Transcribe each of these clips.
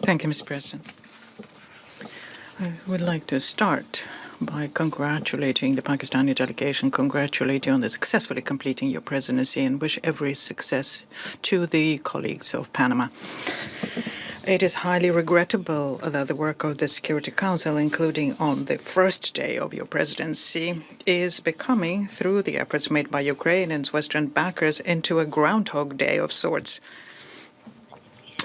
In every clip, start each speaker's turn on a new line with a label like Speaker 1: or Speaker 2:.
Speaker 1: Thank you, Mr. President. I would like to start by congratulating the Pakistani delegation, congratulate you on successfully completing your presidency, and wish every success to the colleagues of Panama. It is highly regrettable that the work of the Security Council, including on the first day of your presidency, is becoming, through the efforts made by Ukraine and its Western backers, into a Groundhog Day of sorts.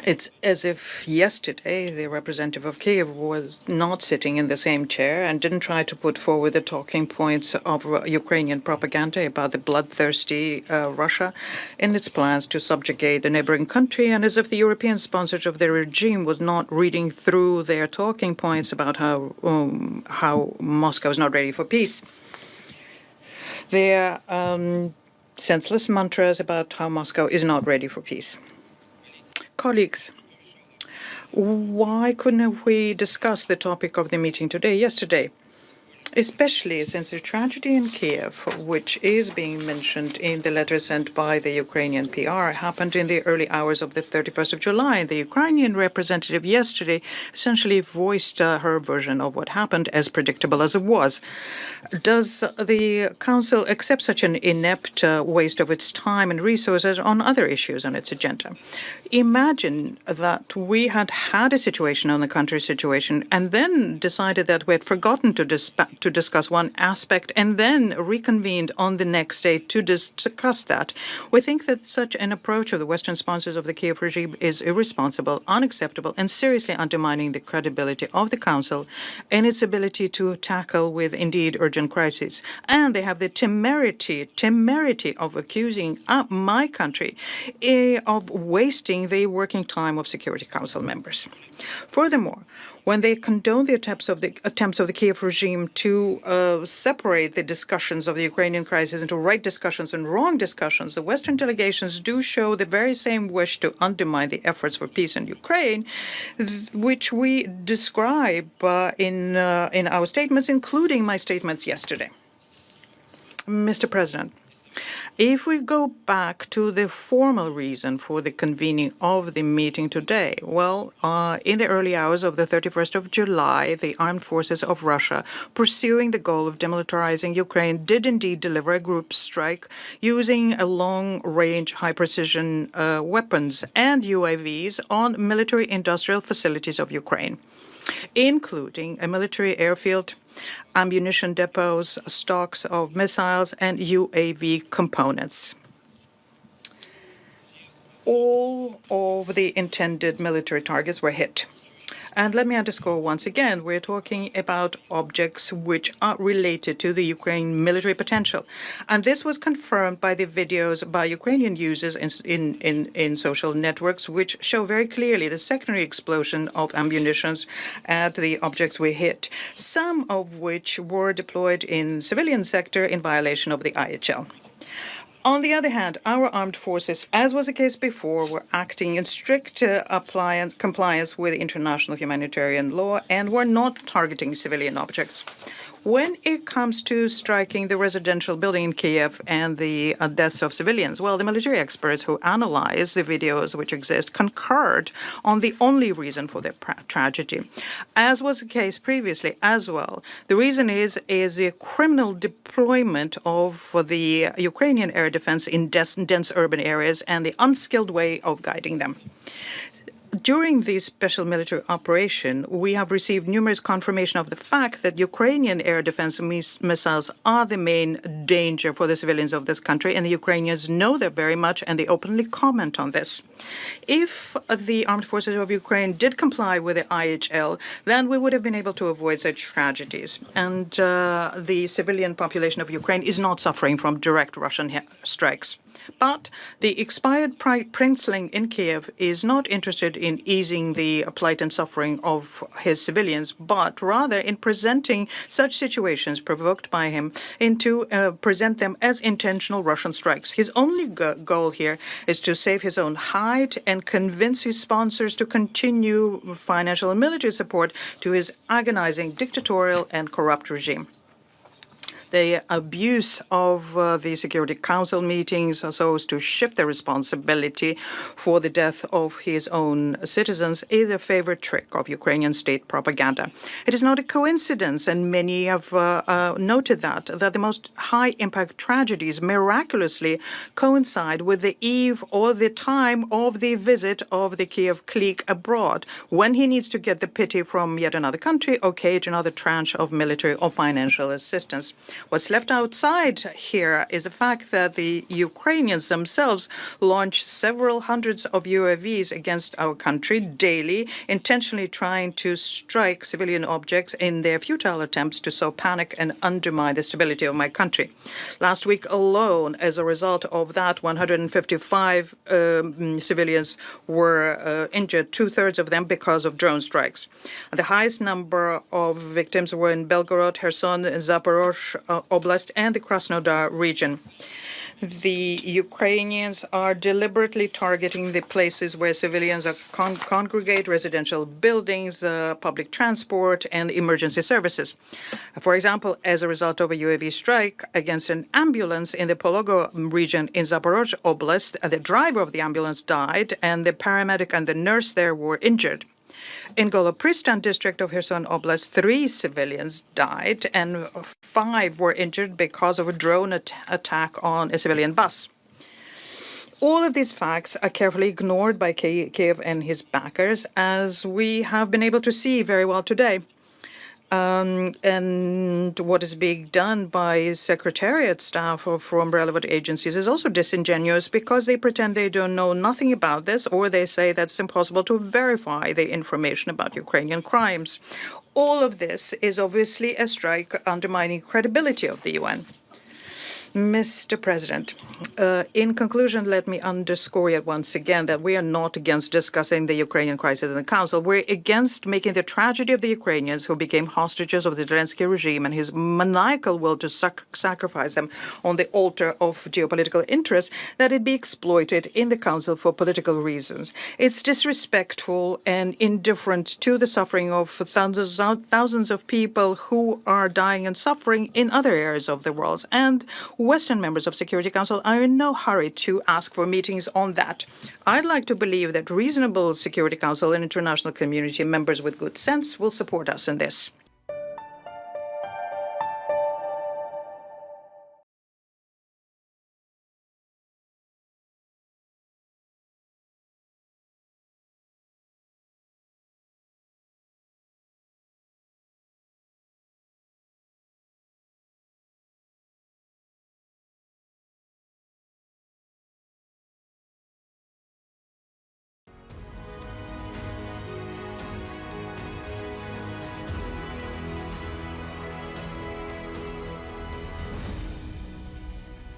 Speaker 1: It's as if yesterday the representative of Kyiv was not sitting in the same chair and didn't try to put forward the talking points of Ukrainian propaganda about the bloodthirsty Russia in its plans to subjugate the neighboring country, and as if the European sponsors of the regime was not reading through their talking points about how Moscow is not ready for peace. Their senseless mantras about how Moscow is not ready for peace. Colleagues, why couldn't we discuss the topic of the meeting yesterday? Especially since the tragedy in Kyiv, which is being mentioned in the letter sent by the Ukrainian PR, happened in the early hours of the 31st of July. The Ukrainian representative yesterday essentially voiced her version of what happened, as predictable as it was. Does the Council accept such an inept waste of its time and resources on other issues on its agenda? Imagine that we had had a situation on the country situation and then decided that we had forgotten to discuss one aspect and then reconvened on the next day to discuss that. We think that such an approach of the Western sponsors of the Kyiv regime is irresponsible, unacceptable, and seriously undermining the credibility of the Council and its ability to tackle with indeed urgent crises. And they have the temerity of accusing my country of wasting the working time of Security Council members. Furthermore, when they condone the attempts of the Kyiv regime to separate the discussions of the Ukrainian crisis into right discussions and wrong discussions, the Western delegations do show the very same wish to undermine the efforts for peace in Ukraine, which we describe in our statements, including my statements yesterday. Mr. President, if we go back to the formal reason for the convening of the meeting today, well, in the early hours of the 31st of July, the armed forces of Russia, pursuing the goal of demilitarizing Ukraine, did indeed deliver a group strike using a long-range, high-precision weapons and UAVs on military-industrial facilities of Ukraine, including a military airfield, ammunition depots, stocks of missiles, and UAV components. All of the intended military targets were hit. And let me underscore once again, we're talking about objects which are related to the Ukraine military potential. And this was confirmed by the videos by Ukrainian users in social networks, which show very clearly the secondary explosion of ammunitions at the objects we hit, some of which were deployed in civilian sector in violation of the IHL. On the other hand, our armed forces, as was the case before, were acting in strict compliance with international humanitarian law and were not targeting civilian objects. When it comes to striking the residential building in Kyiv and the deaths of civilians, well, the military experts who analyzed the videos which exist concurred on the only reason for the tragedy, as was the case previously as well. The reason is the criminal deployment of the Ukrainian air defense in dense urban areas and the unskilled way of guiding them. During this special military operation, we have received numerous confirmation of the fact that Ukrainian air defense missiles are the main danger for the civilians of this country, and the Ukrainians know that very much, and they openly comment on this. If the armed forces of Ukraine did comply with the IHL, then we would have been able to avoid such tragedies. And the civilian population of Ukraine is not suffering from direct Russian strikes. But the expired princeling in Kyiv is not interested in easing the plight and suffering of his civilians, but rather in presenting such situations provoked by him into present them as intentional Russian strikes. His only goal here is to save his own hide and convince his sponsors to continue financial and military support to his agonizing dictatorial and corrupt regime. The abuse of the Security Council meetings so as to shift the responsibility for the death of his own citizens is a favorite trick of Ukrainian state propaganda. It is not a coincidence, and many have noted that the most high-impact tragedies miraculously coincide with the eve or the time of the visit of the Kyiv clique abroad, when he needs to get the pity from yet another country or cage another tranche of military or financial assistance. What's left outside here is the fact that the Ukrainians themselves launch several hundreds of UAVs against our country daily, intentionally trying to strike civilian objects in their futile attempts to sow panic and undermine the stability of my country. Last week alone, as a result of that, 155 civilians were injured, two-thirds of them because of drone strikes. The highest number of victims were in Belgorod, Kherson, Zaporozhye Oblast, and the Krasnodar region. The Ukrainians are deliberately targeting the places where civilians congregate, residential buildings, public transport, and emergency services. For example, as a result of a UAV strike against an ambulance in the Pologo region in Zaporozhye Oblast, the driver of the ambulance died, and the paramedic and the nurse there were injured. In Golopristan district of Kherson Oblast, 3 civilians died and 5 were injured because of a drone attack on a civilian bus. All of these facts are carefully ignored by Kyiv and his backers, as we have been able to see very well today. And what is being done by secretariat staff from relevant agencies is also disingenuous, because they pretend they don't know nothing about this, or they say that it's impossible to verify the information about Ukrainian crimes. All of this is obviously a strike undermining credibility of the UN. Mr. President, in conclusion, let me underscore yet once again that we are not against discussing the Ukrainian crisis in the Council. We're against making the tragedy of the Ukrainians who became hostages of the Zelensky regime and his maniacal will to sacrifice them on the altar of geopolitical interests, that it be exploited in the Council for political reasons. It's disrespectful and indifferent to the suffering of thousands of people who are dying and suffering in other areas of the world, and Western members of Security Council are in no hurry to ask for meetings on that. I'd like to believe that reasonable Security Council and international community members with good sense will support us in this.